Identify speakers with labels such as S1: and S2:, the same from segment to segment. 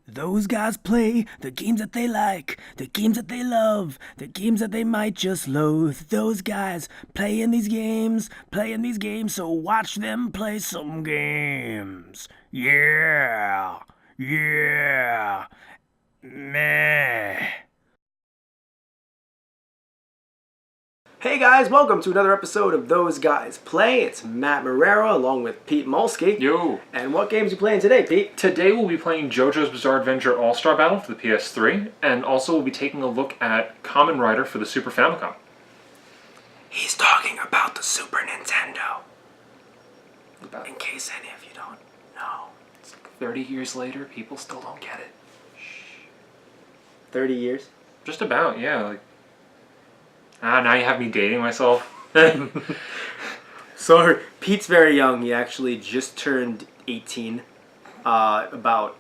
S1: Those guys play the games that they like, the games that they love, the games that they might just loathe. Those guys playing these games, so watch them play some games. Yeah, yeah, meh. Hey guys, welcome to another episode of Those Guys Play. It's Matt Marrero along with Pete Molski.
S2: Yo!
S1: And what games are you playing today, Pete?
S2: Today we'll be playing JoJo's Bizarre Adventure All-Star Battle for the PS3, and also we'll be taking a look at Kamen Rider for the Super Famicom.
S1: He's talking about the Super Nintendo. In case any of you don't know.
S2: It's like 30 years later, people still don't get it.
S1: 30 years?
S2: Just about, yeah. Now you have me dating myself.
S1: So Pete's very young. He actually just turned 18 about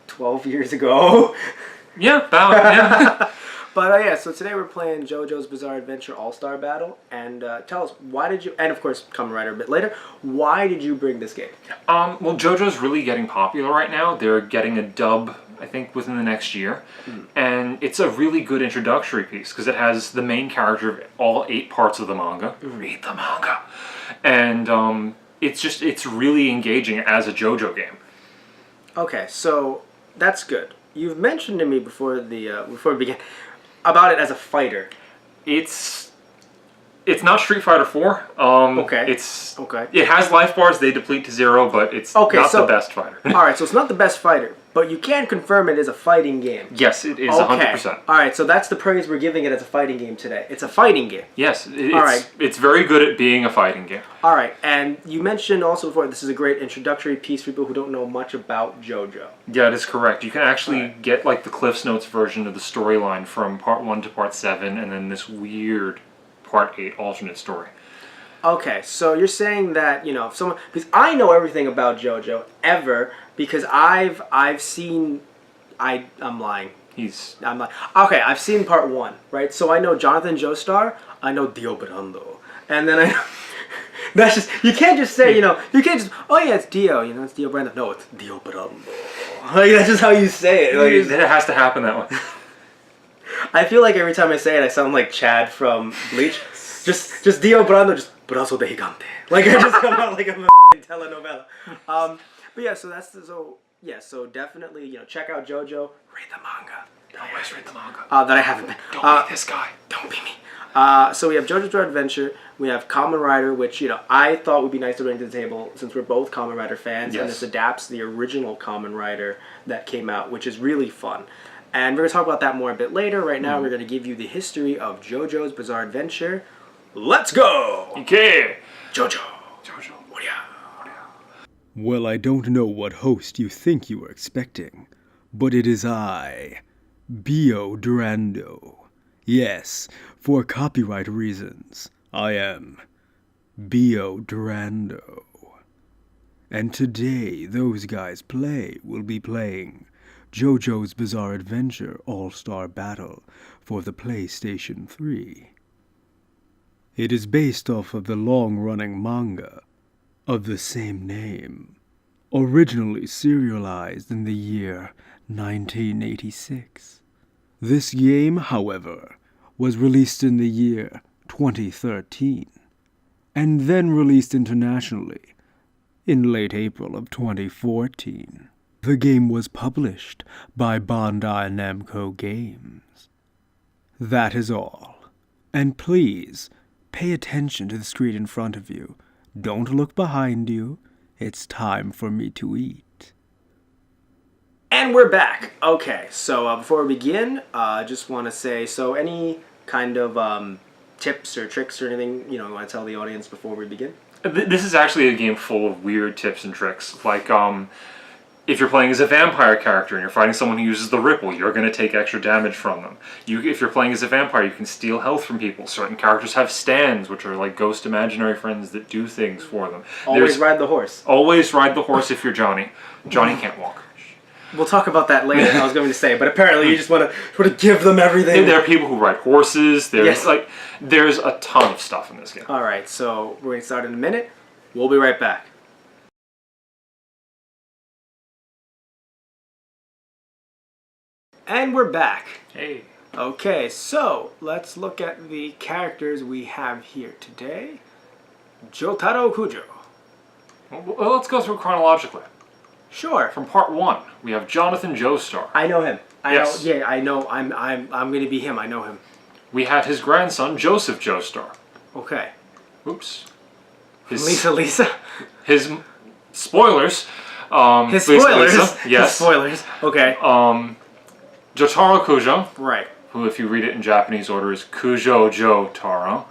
S1: 12 years ago.
S2: Yeah, about, yeah.
S1: But yeah, so today we're playing JoJo's Bizarre Adventure All-Star Battle. And tell us, why did you, and of course Kamen Rider a bit later, why did you bring this game?
S2: Well, JoJo's really getting popular right now. They're getting a dub, I think, within the next year. And it's a really good introductory piece because it has the main character of all 8 parts of the manga. Read the manga. And it's really engaging as a JoJo game.
S1: Okay, so that's good. You've mentioned to me before we begin about it as a fighter.
S2: It's not Street Fighter 4.
S1: Okay.
S2: It has life bars. They deplete to 0, but it's not the best fighter.
S1: All right, so it's not the best fighter, but you can confirm it is a fighting game.
S2: Yes, it is 100%.
S1: All right, so that's the praise we're giving it as a fighting game today. It's a fighting game.
S2: Yes, it's very good at being a fighting game.
S1: All right, and you mentioned also before this is a great introductory piece for people who don't know much about JoJo.
S2: Yeah, that is correct. You can actually get like the Cliff's Notes version of the storyline from Part 1 to Part 7, and then this weird Part 8 alternate story.
S1: Okay, so you're saying that, you know, if someone, because I know everything about JoJo ever because I've seen, I'm lying. I'm like, okay, I've seen Part 1, right? So I know Jonathan Joestar, I know Dio Brando, and then I know, that's just, you can't just say, you know, you can't just, oh yeah, it's Dio, you know, it's Dio Brando. No, it's Dio Brando. Like, that's just how you say it. Like,
S2: it has to happen that way.
S1: I feel like every time I say it, I sound like Chad from Bleach. Just Dio Brando, just brazo de gigante. Like I just come out like I'm a telenovela. But yeah, so definitely, you know, check out JoJo. Read the manga.
S2: Always read the manga.
S1: That I haven't been.
S2: Don't be this guy.
S1: Don't be me. So we have JoJo's Bizarre Adventure. We have Kamen Rider, which, you know, I thought would be nice to bring to the table since we're both Kamen Rider fans. Yes. And this adapts the original Kamen Rider that came out, which is really fun. And we're going to talk about that more a bit later. Right now, we're going to give you the history of JoJo's Bizarre Adventure. Let's go!
S2: Okay!
S1: JoJo. What
S3: Well, I don't know what host you think you were expecting, but it is I, Bio Durando. Yes, for copyright reasons, I am Bio Durando. And today, Those Guys Play will be playing JoJo's Bizarre Adventure All-Star Battle for the PlayStation 3. It is based off of the long-running manga of the same name, originally serialized in the year 1986. This game, however, was released in the year 2013, and then released internationally in late April of 2014. The game was published by Bandai Namco Games. That is all. And please, pay attention to the screen in front of you. Don't look behind you. It's time for me to eat.
S1: And we're back. Okay, so before we begin, I just want to say, so any kind of tips or tricks or anything, you know, you want to tell the audience before we begin?
S2: This is actually a game full of weird tips and tricks. Like, if you're playing as a vampire character and you're fighting someone who uses the ripple, you're going to take extra damage from them. If you're playing as a vampire, you can steal health from people. Certain characters have stands, which are like ghost imaginary friends that do things for them.
S1: Always ride the horse.
S2: Always ride the horse if you're Johnny. Johnny can't walk.
S1: We'll talk about that later, I was going to say, but apparently you just want to give them everything.
S2: There are people who ride horses. There's a ton of stuff in this game.
S1: Alright, so we're going to start in a minute. We'll be right back. And we're back.
S2: Hey.
S1: Okay, so let's look at the characters we have here today. Jotaro Kujo.
S2: Well, let's go through chronologically.
S1: Sure.
S2: From part 1, we have Jonathan Joestar.
S1: I know him.
S2: Yes.
S1: I know. I'm gonna be him. I know him.
S2: We have his grandson, Joseph Joestar.
S1: Okay.
S2: Oops.
S1: Lisa.
S2: His spoilers.
S1: His spoilers.
S2: Lisa, yes.
S1: His spoilers. Okay.
S2: Jotaro Kujo.
S1: Right.
S2: Who, if you read it in Japanese order, is Kujo Jotaro.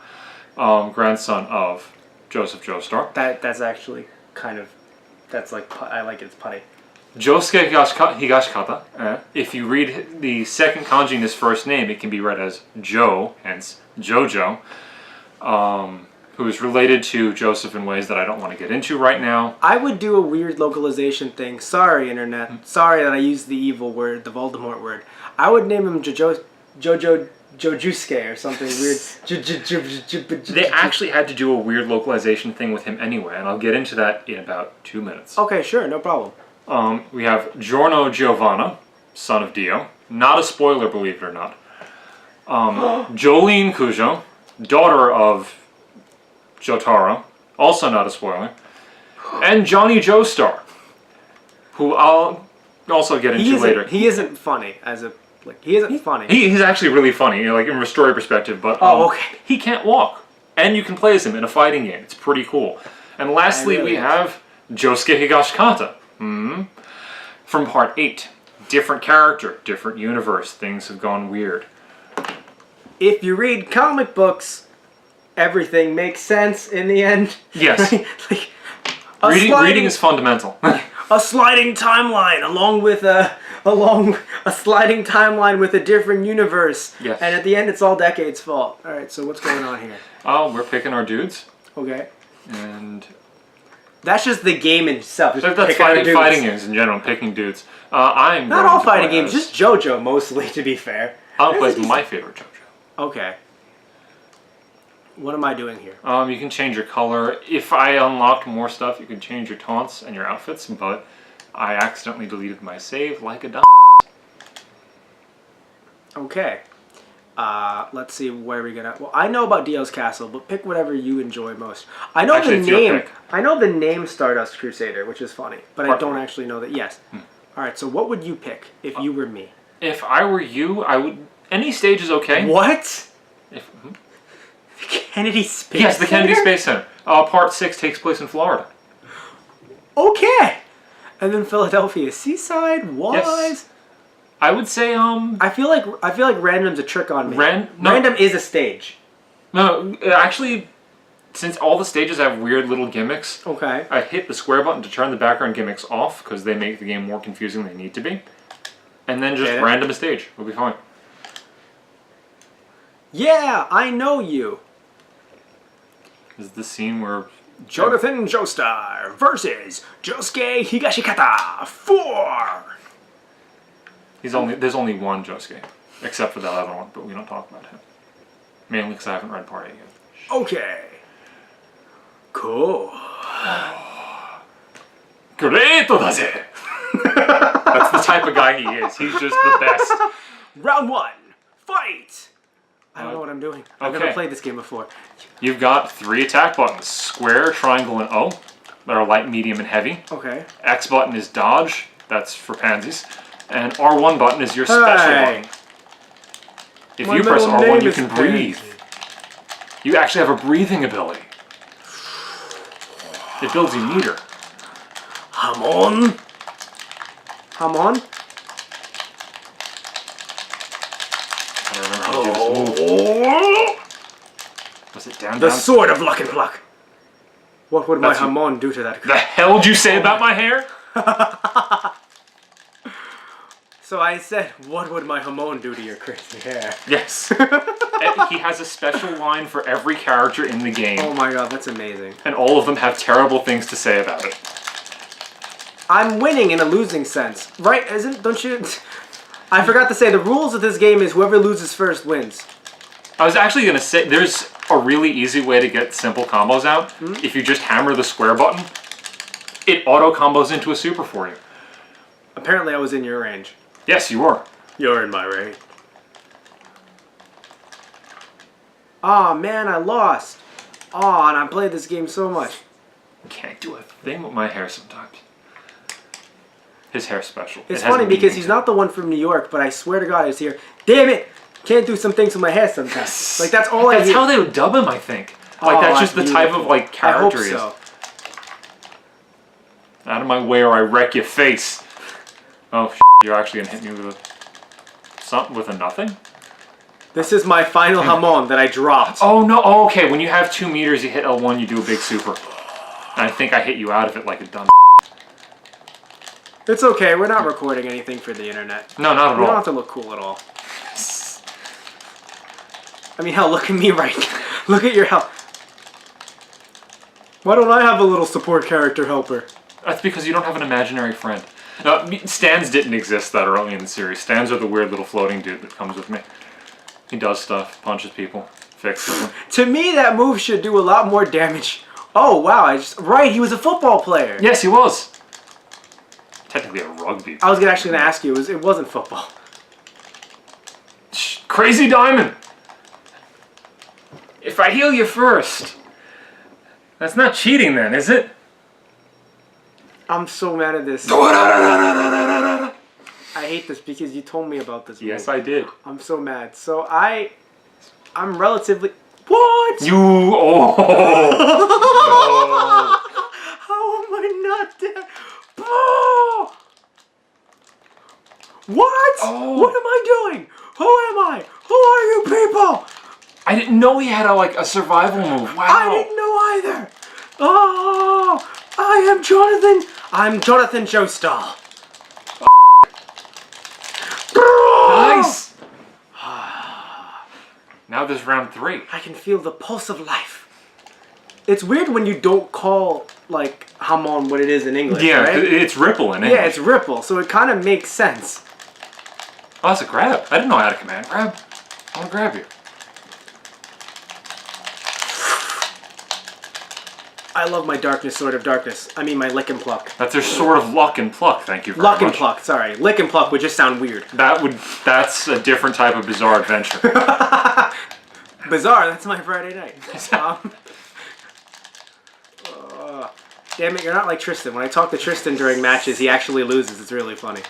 S2: Grandson of Joseph Joestar.
S1: That's actually kind of. That's like I like it. It's punny.
S2: Josuke Higashikata. If you read the second kanji in his first name, it can be read as Jo, hence JoJo. Who is related to Joseph in ways that I don't want to get into right now.
S1: I would do a weird localization thing. Sorry, Internet. Sorry that I used the evil word, the Voldemort word. I would name him Jojusuke or something weird.
S2: They actually had to do a weird localization thing with him anyway, and I'll get into that in about 2 minutes.
S1: Okay, sure, no problem.
S2: We have Giorno Giovanna, son of Dio. Not a spoiler, believe it or not. Jolene Kujo, daughter of Jotaro, also not a spoiler. And Johnny Joestar, who I'll also get into later.
S1: He isn't funny he isn't funny.
S2: He's actually really funny, like from a story perspective, but
S1: okay.
S2: He can't walk. And you can play as him in a fighting game. It's pretty cool. And lastly, we have Josuke Higashikata. From part 8. Different character, different universe. Things have gone weird.
S1: If you read comic books, everything makes sense in the end.
S2: Yes.
S1: Like,
S2: reading is fundamental.
S1: A sliding timeline along a sliding timeline with a different universe.
S2: Yes.
S1: And at the end, it's all Decade's fault. All right, so what's going on here?
S2: Oh, we're picking our dudes.
S1: Okay.
S2: And
S1: that's just the game itself. Just
S2: that's fighting games in general, picking dudes. I'm
S1: not all fighting games, just JoJo mostly, to be fair.
S2: I'll play my favorite JoJo.
S1: Okay. What am I doing here?
S2: You can change your color. If I unlocked more stuff, you can change your taunts and your outfits, but I accidentally deleted my save like a dumb.
S1: Okay. Let's see where we're gonna. Well, I know about Dio's Castle, but pick whatever you enjoy most. I know
S2: Actually,
S1: the name. I know the name Stardust Crusader, which is funny, but I don't actually know that. Yes. All right. So, what would you pick if you were me?
S2: If I were you, I would. Any stage is okay.
S1: What?
S2: If,
S1: The Kennedy Space
S2: Yes, the Kennedy
S1: Center?
S2: Space Center. Part 6 takes place in Florida.
S1: Okay. And then Philadelphia Seaside. Wise.
S2: Yes. I would say
S1: I feel like random's a trick on me.
S2: No.
S1: Random is a stage.
S2: No, actually, since all the stages have weird little gimmicks,
S1: Okay.
S2: I hit the square button to turn the background gimmicks off because they make the game more confusing than they need to be. And then just random a stage. We'll be fine.
S1: Yeah, I know you.
S2: This is the scene where
S1: Jonathan Joestar versus Josuke Higashikata 4.
S2: there's only one Josuke, except for that other one, but we don't talk about him. Mainly because I haven't read part 8 yet.
S1: Okay. Cool.
S2: Great, that's the type of guy he is. He's just the best.
S1: Round 1. Fight! I don't know what I'm doing. I've never
S2: Okay.
S1: played this game before.
S2: You've got 3 attack buttons. Square, triangle, and O. That are light, medium, and heavy.
S1: Okay.
S2: X button is dodge. That's for pansies. And R1 button is your special button. If
S1: My
S2: you press
S1: middle
S2: R1,
S1: name
S2: you
S1: is
S2: can breathe. You actually have a breathing ability. It builds your meter.
S1: Hamon. Hamon?
S2: I don't remember how to do this move.
S1: Oh.
S2: Was it down,
S1: The
S2: down?
S1: sword of luck and pluck. What would my
S2: That's you.
S1: Hamon do to that?
S2: The hell did you say about my hair?
S1: So I said, what would my Hamon do to your crazy hair?
S2: Yes. He has a special line for every character in the game.
S1: Oh my god, that's amazing.
S2: And all of them have terrible things to say about it.
S1: I'm winning in a losing sense. Right, don't you? I forgot to say, the rules of this game is whoever loses first wins.
S2: I was actually going to say, there's a really easy way to get simple combos out. If you just hammer the square button, it auto combos into a super for you.
S1: Apparently I was in your range.
S2: Yes, you are.
S1: You're in my raid. Aw, man, I lost. Aw, and I played this game so much.
S2: Can't do a thing with my hair sometimes. His hair's special.
S1: It's funny because he's not the one from New York, but I swear to God, he's here. Damn it! Can't do some things with my hair sometimes. Like, that's all I hear.
S2: That's how they would dub him, I think. Like, that's just the type of, like, character he is.
S1: I hope so.
S2: Out of my way or I wreck your face. Oh, you're actually gonna hit me with a... something with a nothing?
S1: This is my final hamon that I dropped.
S2: Oh, no. Oh, okay. When you have 2 meters, you hit L1, you do a big super. And I think I hit you out of it like a dumb.
S1: It's okay. We're not recording anything for the internet.
S2: No, not at all.
S1: We don't have to look cool at all. I mean, hell, look at me right now. Look at your help. Why don't I have a little support character helper?
S2: That's because you don't have an imaginary friend. No, stands didn't exist that early in the series. Stands are the weird little floating dude that comes with me. He does stuff, punches people, fixes them.
S1: To me, that move should do a lot more damage. Oh, wow. Right, he was a football player.
S2: Yes, he was. Technically a rugby.
S1: I was actually going to ask you. It wasn't football.
S2: Crazy Diamond! If I heal you first, that's not cheating then, is it?
S1: I'm so mad at this. I hate this because you told me about this.
S2: Yes, I did.
S1: I'm so mad. So I'm relatively... What?
S2: You... Oh!
S1: No. How am I not dead? Oh! What?
S2: Oh.
S1: What am I doing? Who am I? Who are you people?
S2: I didn't know he had a survival move. Wow.
S1: I didn't know either. Oh! I am Jonathan. I'm Jonathan Joestar.
S2: Nice! Now there's round 3.
S1: I can feel the pulse of life. It's weird when you don't call, like, hamon what it is in English,
S2: Yeah,
S1: right?
S2: it's ripple in English.
S1: Yeah, it's ripple, so it kind of makes sense.
S2: Oh, that's a grab. I didn't know I had a command grab. I want to grab you.
S1: I love my darkness, sword of darkness. I mean my lick and pluck.
S2: That's their sort of luck and pluck, thank you very much.
S1: Luck and pluck, sorry. Lick and pluck would just sound weird.
S2: That's a different type of bizarre adventure.
S1: Bizarre, that's my Friday night. Damn it, you're not like Tristan. When I talk to Tristan during matches, he actually loses. It's really funny.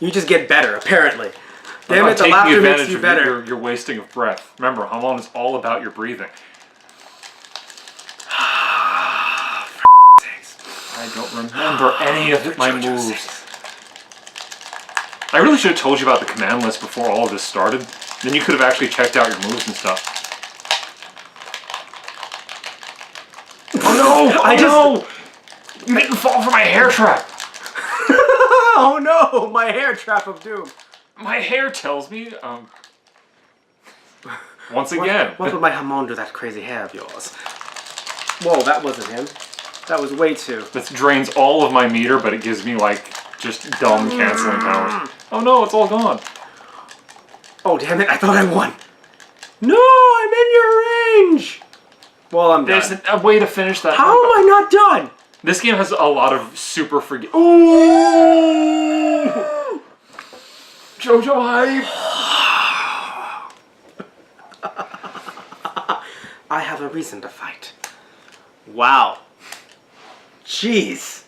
S1: You just get better, apparently. Damn it, the laughter makes you better.
S2: Your wasting of breath. Remember, hamon is all about your breathing. I don't remember any of my moves. I really should have told you about the command list before all of this started. Then you could have actually checked out your moves and stuff. Oh no! No! You didn't fall for my hair trap!
S1: Oh no! My hair trap of doom.
S2: My hair tells me, once again.
S1: What would my hamon do that crazy hair of yours? Whoa, that wasn't him. That was way too.
S2: This drains all of my meter, but it gives me, like, just dumb canceling powers. Oh no, it's all gone.
S1: Oh, damn it, I thought I won. No, I'm in your range. Well, I'm done.
S2: There's a way to finish that.
S1: How am I not done?
S2: This game has a lot of super forget.
S1: Ooh!
S2: JoJo hype!
S1: I have a reason to fight. Wow. Jeez.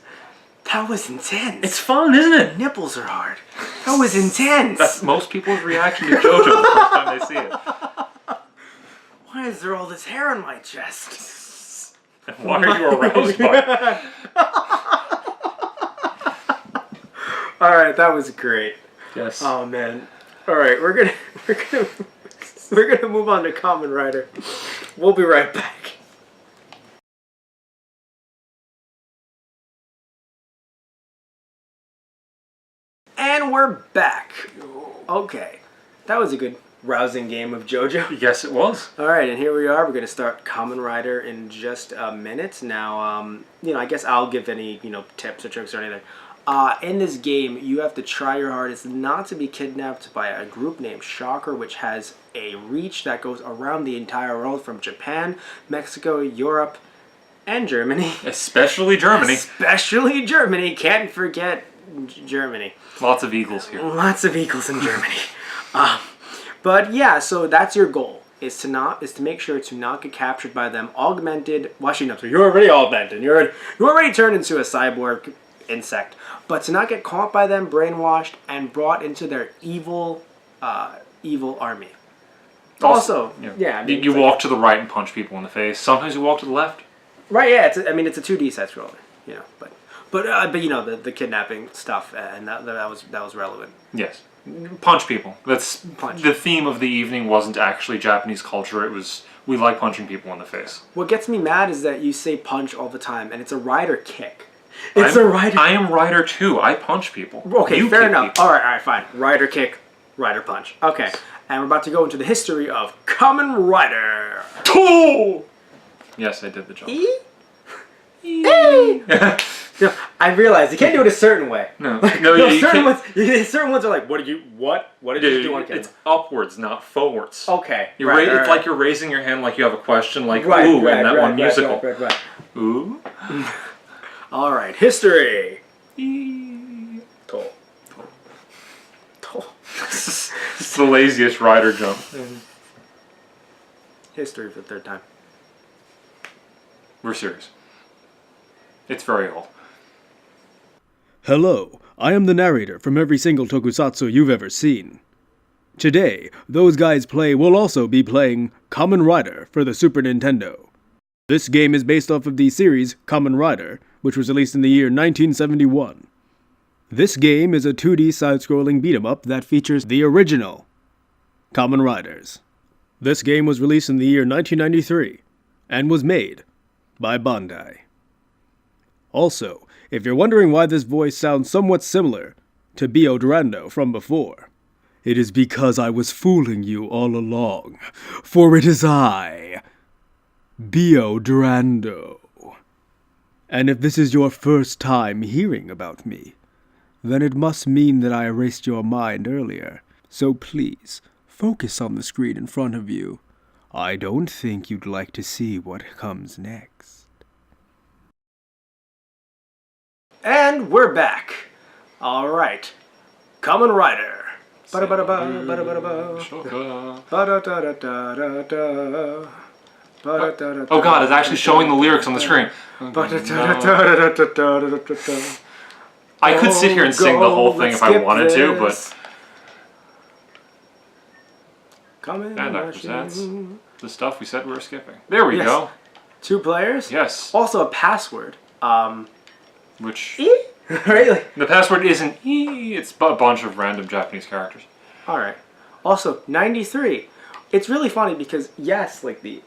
S1: That was intense.
S2: It's fun, isn't it?
S1: Nipples are hard. That was intense.
S2: That's most people's reaction to JoJo the first time they see it.
S1: Why is there all this hair on my chest?
S2: Why are you aroused by it?
S1: Alright, that was great.
S2: Yes.
S1: Oh man. Alright, we're gonna move on to Kamen Rider. We'll be right back. And we're back. Okay. That was a good rousing game of JoJo.
S2: Yes, it was.
S1: Alright, and here we are. We're going to start Kamen Rider in just a minute. Now, I guess I'll give any, tips or tricks or anything. In this game, you have to try your hardest not to be kidnapped by a group named Shocker, which has a reach that goes around the entire world from Japan, Mexico, Europe, and Germany.
S2: Especially Germany.
S1: Especially Germany. Can't forget Germany.
S2: Lots of eagles here.
S1: Lots of eagles in Germany. But yeah, so that's your goal. Is to make sure to not get captured by them. Augmented. Well, actually, no, so you're already augmented. You're already turned into a cyborg insect. But to not get caught by them, brainwashed, and brought into their evil army. Also, yeah. I mean,
S2: you walk to the right and punch people in the face. Sometimes you walk to the left.
S1: Right. Yeah. It's a 2D side scroller. You know, but you know the kidnapping stuff, and that was relevant.
S2: Yes. Punch people. That's
S1: Punch.
S2: The theme of the evening wasn't actually Japanese culture. It was we like punching people in the face.
S1: What gets me mad is that you say punch all the time, and it's a rider kick. It's a rider.
S2: I am rider too. I punch people.
S1: Okay, fair enough.
S2: People.
S1: All right, fine. Rider kick, rider punch. Okay, and we're about to go into the history of Kamen Rider.
S2: Tool. Yes, I did the jump.
S1: No, I realize you can't do it a certain way.
S2: No,
S1: certain ones are like, what did you do on camera?
S2: It's upwards, not forwards.
S1: Okay,
S2: It's like you're raising your hand like you have a question, like ooh, in that one musical.
S1: Right.
S2: Ooh.
S1: All right, history. Toll.
S2: It's the laziest rider jump.
S1: History for the third time.
S2: We're serious. It's very old.
S3: Hello, I am the narrator from every single tokusatsu you've ever seen. Today, those guys will also be playing Kamen Rider for the Super Nintendo. This game is based off of the series Kamen Rider, which was released in the year 1971. This game is a 2D side-scrolling beat-em-up that features the original Kamen Riders. This game was released in the year 1993, and was made by Bandai. Also, if you're wondering why this voice sounds somewhat similar to Bio Durando from before, it is because I was fooling you all along, for it is I, Bio Durando. And if this is your first time hearing about me, then it must mean that I erased your mind earlier, so please, focus on the screen in front of you. I don't think you'd like to see what comes next.
S1: And we're back. All right, Kamen Rider.
S2: Oh god, it's actually showing the lyrics on the screen. I could sit here and sing the whole thing if I wanted to, but Bandai presents the stuff we said we were skipping. There we go.
S1: 2 players?
S2: Yes.
S1: Also a password.
S2: Which
S1: Right?
S2: the password isn't it's a bunch of random Japanese characters.
S1: Alright. Also, 93. It's really funny because yes, like the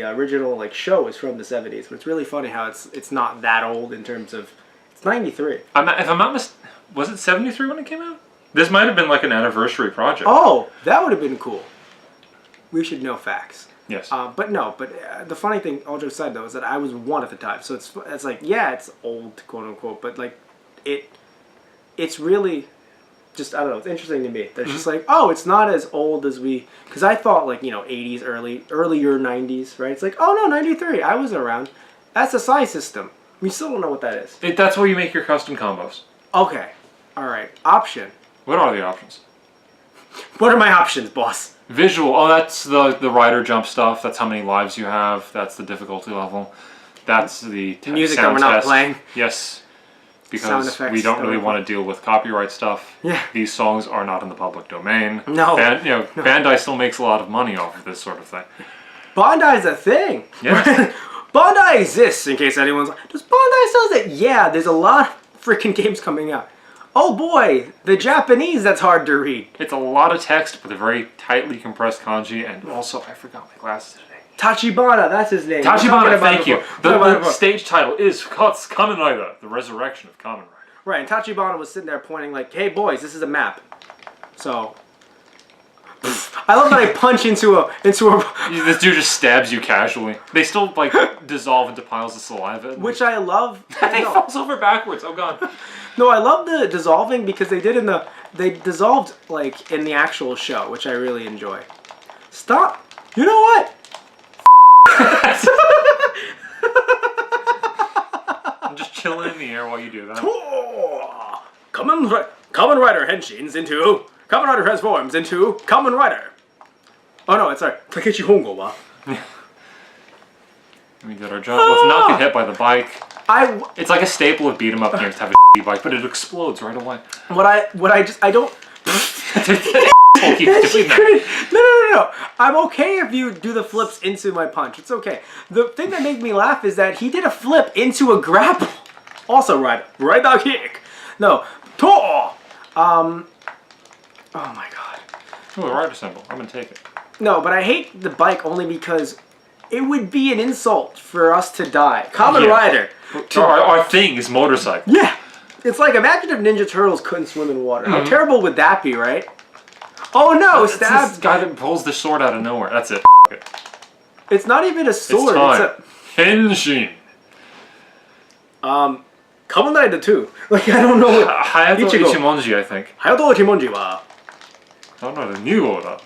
S1: original like show is from the 70s, but it's really funny how it's not that old in terms of it's 93.
S2: If I'm not was it 73 when it came out? This might have been like an anniversary project.
S1: Oh, that would have been cool. We should know facts.
S2: Yes.
S1: But the funny thing, all jokes aside though, is that I was 1 at the time, so it's like it's old, quote unquote, but like it's really just I don't know. It's interesting to me. That's just like it's not as old as because I thought like 80s, earlier 90s, right? It's like 93. I wasn't around. That's a size system. We still don't know what that is.
S2: That's where you make your custom combos.
S1: Okay. All right. Option.
S2: What are the options?
S1: What are my options, boss?
S2: Visual. Oh, that's the rider jump stuff. That's how many lives you have. That's the difficulty level. That's the
S1: music
S2: sound
S1: that we're not
S2: test.
S1: playing.
S2: Yes.
S1: Sound
S2: Because
S1: effects,
S2: we don't really want to deal with copyright stuff.
S1: Yeah.
S2: These songs are not in the public domain.
S1: No.
S2: Bandai still makes a lot of money off of this sort of thing.
S1: Bandai's a thing.
S2: Yeah.
S1: Bandai exists, in case anyone's like, does Bandai sell that? Yeah, there's a lot of freaking games coming out. Oh boy, the Japanese, that's hard to read.
S2: It's a lot of text with a very tightly compressed kanji, and also, I forgot my glasses today.
S1: Tachibana, that's his name.
S2: Tachibana, thank you. The stage title is Kamen Rider, The Resurrection of Kamen Rider.
S1: Right, and Tachibana was sitting there pointing like, hey boys, this is a map. So, I love that I punch into a...
S2: This dude just stabs you casually. They still, dissolve into piles of saliva.
S1: Which I love.
S2: He falls over backwards, oh god.
S1: No, I love the dissolving because they dissolved, in the actual show, which I really enjoy. Stop. You know what?
S2: I'm just chilling in the air while you do that.
S1: Kamen Rider henshins into Kamen Rider transforms into Kamen Rider. Oh no, it's sorry. Takeshi Hongo wa.
S2: We did our job. Let's not get hit by the bike.
S1: I
S2: It's like a staple of beat 'em up games to have a bike, but it explodes right away.
S1: I don't.
S2: Keeps doing that.
S1: No. I'm okay if you do the flips into my punch. It's okay. The thing that made me laugh is that he did a flip into a grapple. Also, right dog kick. No, to. Oh my god.
S2: Oh, a rider symbol. I'm gonna take it.
S1: No, but I hate the bike only because it would be an insult for us to die. Kamen Rider.
S2: Our thing is motorcycle.
S1: Yeah. It's like, imagine if Ninja Turtles couldn't swim in water. How terrible would that be, right? Oh no,
S2: It's
S1: stab.
S2: this guy that pulls the sword out of nowhere. That's it.
S1: It's not even a sword.
S2: It's time.
S1: It's
S2: Henshin.
S1: Kamen Rider 2. Like, I don't know what...
S2: Hayato Ichimonji, I think.
S1: Hayato Ichimonji wa.
S2: I don't know the new order.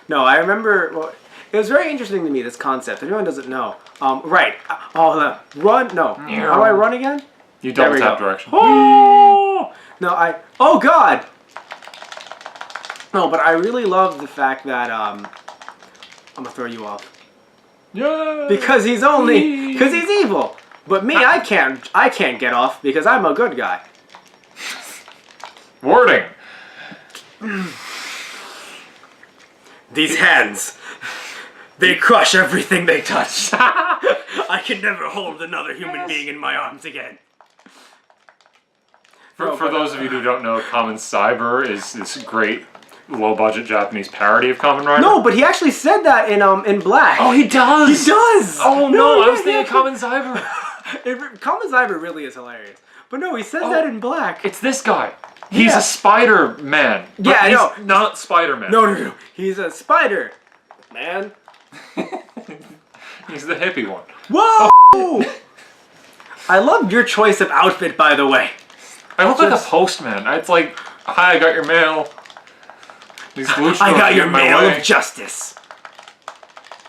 S1: No, I remember... Well, it was very interesting to me, this concept. If anyone doesn't know. Right. Run. No. How do I run again?
S2: You double tap direction.
S1: Oh! No, Oh, God! No, but I really love the fact that, I'm gonna throw you off.
S2: Yeah.
S1: Because he's evil. But me, I can't get off because I'm a good guy.
S2: Wording.
S1: These hands, they crush everything they touch. I can never hold another human being in my arms again.
S2: For those of you who don't know, Kamen Cyber is this great low-budget Japanese parody of Kamen Rider.
S1: No, but he actually said that in Black.
S2: Oh, he does.
S1: He does.
S2: Oh no, I was thinking Kamen Cyber.
S1: Kamen Cyber really is hilarious. But no, he says that in Black.
S2: It's this guy. He's a Spider-Man.
S1: Yeah, I know.
S2: He's not Spider-Man.
S1: No. He's a spider. Man.
S2: He's the hippie one.
S1: Whoa! I love your choice of outfit, by the way.
S2: I look like a postman. It's like, hi, I got your mail. These
S1: I got your mail of justice.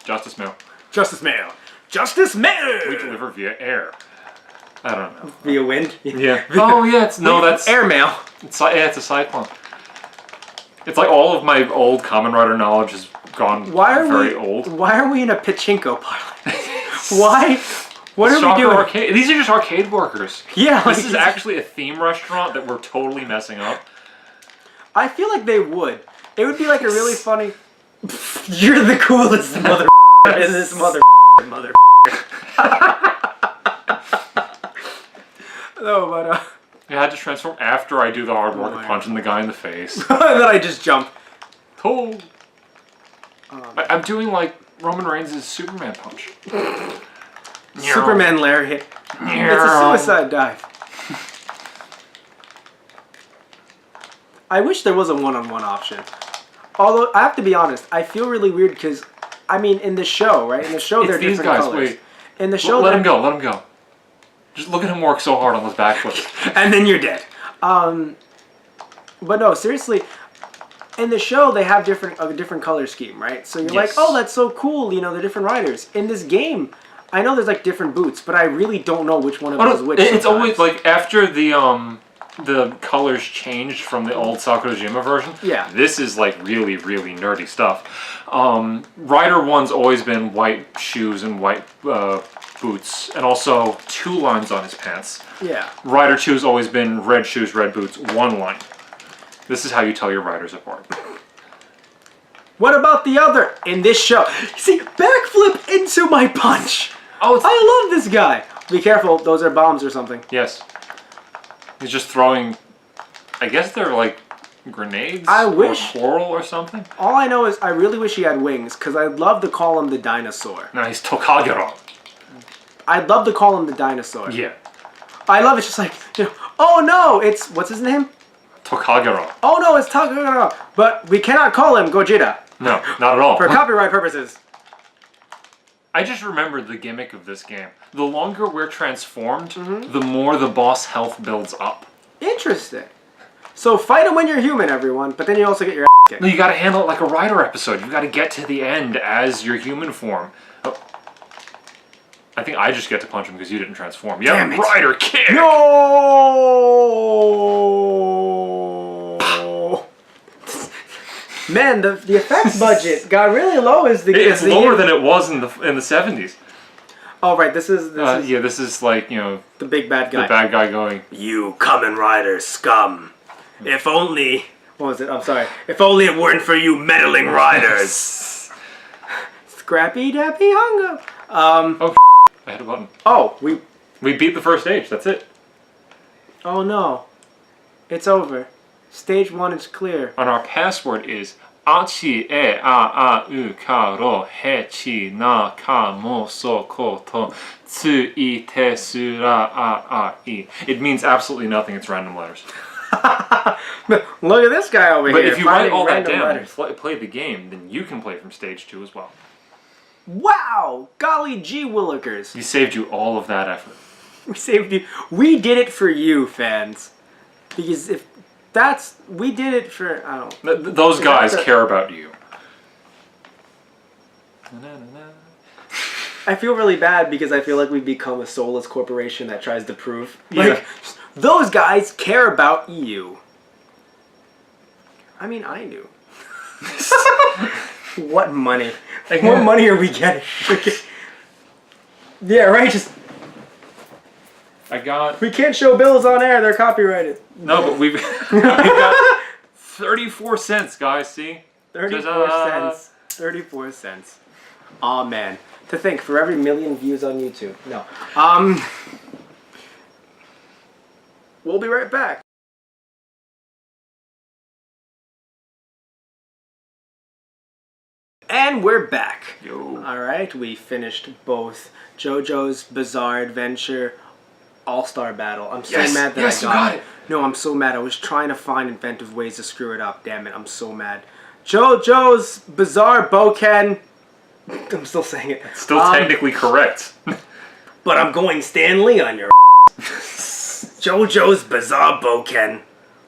S2: Justice mail.
S1: Justice mail. Justice mail!
S2: We deliver via air. I don't know.
S1: Via wind?
S2: Yeah. Oh yeah, that's
S1: airmail.
S2: It's a cyclone. It's like all of my old Kamen Rider knowledge has gone very old.
S1: Why are we in a pachinko parlor? Why? What are we doing?
S2: Arcade. These are just arcade workers.
S1: Yeah.
S2: This is actually a theme restaurant that we're totally messing up.
S1: I feel like they would. It would be like a really funny... You're the coolest mother in this mother. No, but
S2: I had to transform after I do the hard work of punching the guy in the face.
S1: and then I just jump.
S2: Oh. I'm doing like Roman Reigns' Superman punch.
S1: Superman lariat. It's a suicide dive. I wish there was a one-on-one option. Although, I have to be honest, I feel really weird because, I mean, in the show, right? In the show, they're different colors.
S2: Wait.
S1: In the show,
S2: let him go. Just look at him work so hard on those backflips.
S1: And then you're dead. But no, seriously, in the show, they have a different color scheme, right? So you're like, oh, that's so cool, you know, the different riders. In this game, I know there's like different boots, but I really don't know which one of them is which.
S2: It's always like after the colors changed from the old Sakurajima version.
S1: Yeah.
S2: This is like really, really nerdy stuff. Rider 1's always been white shoes and white boots, and also 2 lines on his pants.
S1: Yeah.
S2: Rider 2's always been red shoes, red boots, 1 line. This is how you tell your riders apart.
S1: What about the other in this show? See, backflip into my punch.
S2: Oh,
S1: I love this guy. Be careful, those are bombs or something.
S2: Yes. He's just throwing, I guess they're like grenades
S1: or
S2: coral or something.
S1: All I know is I really wish he had wings, because I'd love to call him the dinosaur.
S2: No, he's Tokagero.
S1: I'd love to call him the dinosaur.
S2: Yeah.
S1: I love it, just like, you know, oh no, it's, what's his name?
S2: Tokagero.
S1: Oh no, it's Tokagero. But we cannot call him Gojira.
S2: No, not at all.
S1: For copyright purposes.
S2: I just remembered the gimmick of this game. The longer we're transformed, the more the boss health builds up.
S1: Interesting. So fight him when you're human, everyone, but then you also get your ass kicked.
S2: No, you gotta handle it like a Rider episode. You gotta get to the end as your human form. Oh. I think I just get to punch him because you didn't transform. Yeah,
S1: Damn it.
S2: Rider kick!
S1: No! Man, the effects budget got really low as the
S2: It's lower than it was in the 70s.
S1: Oh right, this is
S2: Yeah, this is like, you know,
S1: the big bad guy.
S2: the bad guy going,
S1: You Kamen Rider scum. If only what was it? I'm sorry. If only it weren't for you meddling riders. Scrappy Dappy Hongo.
S2: oh, I hit a button.
S1: Oh,
S2: We beat the first stage, that's it.
S1: oh no. It's over. Stage 1 is clear.
S2: And our password is Achi e a a u ka ro he chi na ka mo so ko to tsu I te su ra a I. It means absolutely nothing, it's random letters.
S1: Look at this guy over
S2: But
S1: here.
S2: if you write all that
S1: finding
S2: down
S1: random
S2: and play the game, then you can play from stage 2 as well.
S1: Wow! Golly gee willikers.
S2: We saved you all of that effort.
S1: We saved you. We did it for you, fans. Because if that's... We did it for... I don't...
S2: Those guys care about you.
S1: I feel really bad because I feel like we've become a soulless corporation that tries to prove.
S2: Yeah.
S1: Like, those guys care about you. I mean, I do. What money? What money are we getting? Yeah, right? Just... We can't show bills on air, they're copyrighted.
S2: No, but we've got 34 cents, guys, see?
S1: 34 cents. 34 cents. Aw, man. To think, for every million views on YouTube. No. We'll be right back. And we're back.
S2: Yo.
S1: Alright, we finished both JoJo's Bizarre Adventure All-Star Battle. I'm so mad that I got it. No, I'm so mad. I was trying to find inventive ways to screw it up. Damn it, I'm so mad. JoJo's Bizarre Boken. I'm still saying it.
S2: It's still technically correct.
S1: But I'm going Stan Lee on your JoJo's Bizarre Boken.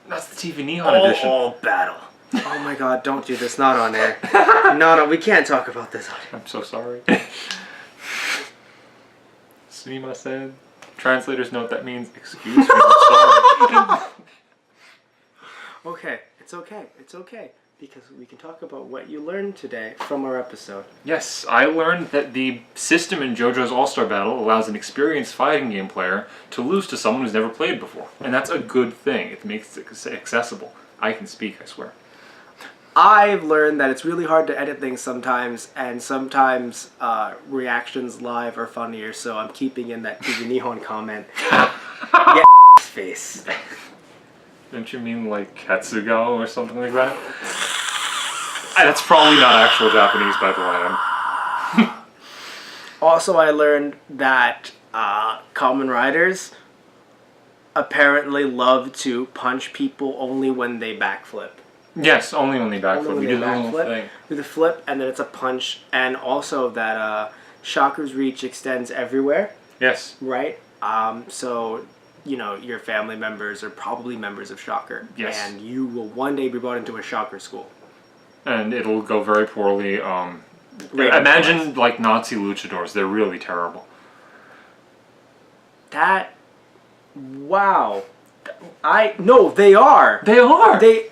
S2: That's the TV Nihon edition.
S1: All battle. Oh my god, don't do this. Not on air. No, we can't talk about this on air.
S2: I'm so sorry. Sumimasen. Translators note that means excuse me. I'm sorry.
S1: Okay, it's okay. It's okay. Because we can talk about what you learned today from our episode.
S2: Yes, I learned that the system in JoJo's All-Star Battle allows an experienced fighting game player to lose to someone who's never played before. And that's a good thing. It makes it accessible. I can speak, I swear.
S1: I've learned that it's really hard to edit things sometimes, and sometimes reactions live are funnier, so I'm keeping in that TV Nihon comment. Yeah, face.
S2: Don't you mean like Katsugo or something like that? That's probably not actual Japanese, by the way.
S1: Also, I learned that Kamen Riders apparently love to punch people only when they backflip.
S2: Yes, only when they backflip.
S1: Only when
S2: You
S1: they
S2: do the little
S1: backflip.
S2: thing.
S1: Do the flip, and then it's a punch, and also that Shocker's reach extends everywhere.
S2: Yes.
S1: Right? So, you know, your family members are probably members of Shocker.
S2: Yes.
S1: And you will one day be brought into a Shocker school.
S2: And it'll go very poorly. Imagine, like, Nazi luchadors. They're really terrible.
S1: That... Wow. No, they are!
S2: They are!
S1: They...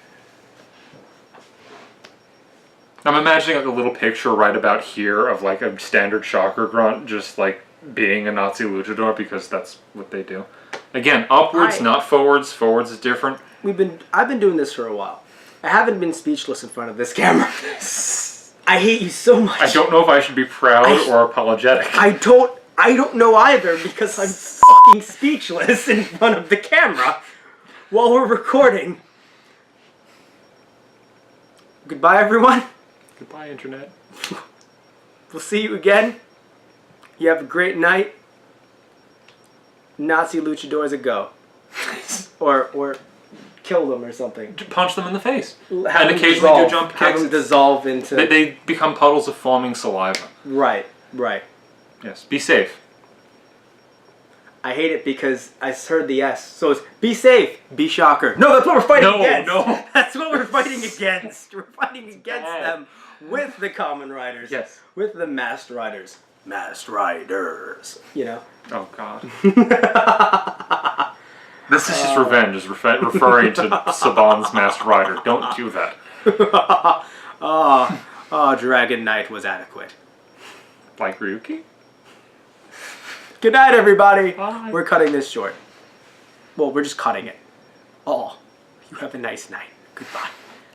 S2: I'm imagining like a little picture right about here of like a standard Shocker grunt just like being a Nazi luchador because that's what they do. Again, upwards, not forwards. Forwards is different.
S1: I've been doing this for a while. I haven't been speechless in front of this camera. I hate you so much.
S2: I don't know if I should be proud or apologetic.
S1: I don't know either because I'm fucking speechless in front of the camera while we're recording. Goodbye, everyone.
S2: Goodbye, Internet.
S1: We'll see you again. You have a great night. Nazi luchadors a go. or kill them or something.
S2: Punch them in the face.
S1: Have
S2: and
S1: them
S2: occasionally
S1: dissolve.
S2: do jump
S1: Have
S2: kicks.
S1: them dissolve into...
S2: They become puddles of foaming saliva.
S1: Right.
S2: Yes. Be safe.
S1: I hate it because I heard the S. So it's be safe, be Shocker. No, that's what we're fighting against.
S2: No.
S1: That's what we're fighting against. We're fighting against them with the Kamen Riders.
S2: Yes.
S1: With the Masked Riders. Masked Riders. You know?
S2: Oh, God. This is just revenge, is referring to Saban's Masked Rider. Don't do that.
S1: Dragon Knight was adequate.
S2: Like Ryuki?
S1: Good night, everybody.
S2: Bye.
S1: We're cutting this short. Well, we're just cutting it. Oh, you have a nice night. Goodbye.